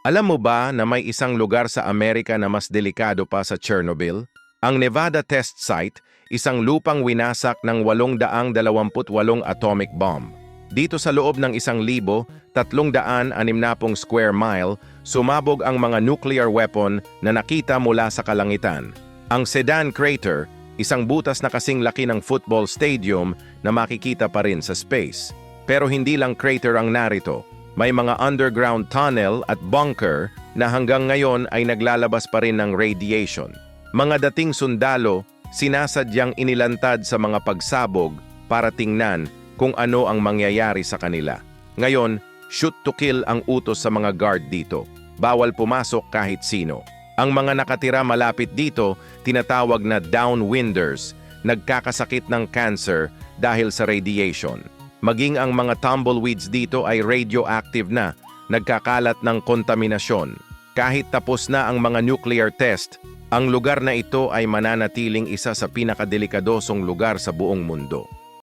Alam mo ba na may isang lugar sa Amerika na mas delikado pa sa Chernobyl? Ang Nevada Test Site, isang lupang winasak ng 828 atomic bomb. Dito sa loob ng 1,360 square mile, sumabog ang mga nuclear weapon na nakita mula sa kalangitan. Ang Sedan Crater, isang butas na kasing laki ng football stadium na makikita pa rin sa space. Pero hindi lang crater ang narito. May mga underground tunnel at bunker na hanggang ngayon ay naglalabas pa rin ng radiation. Mga dating sundalo, sinasadyang inilantad sa mga pagsabog para tingnan kung ano ang mangyayari sa kanila. Ngayon, shoot to kill ang utos sa mga guard dito. Bawal pumasok kahit sino. Ang mga nakatira malapit dito, tinatawag na downwinders, nagkakasakit ng cancer dahil sa radiation. Maging ang mga tumbleweeds dito ay radioactive na, nagkakalat ng kontaminasyon. Kahit tapos na ang mga nuclear test, ang lugar na ito ay mananatiling isa sa pinakadelikadosong lugar sa buong mundo.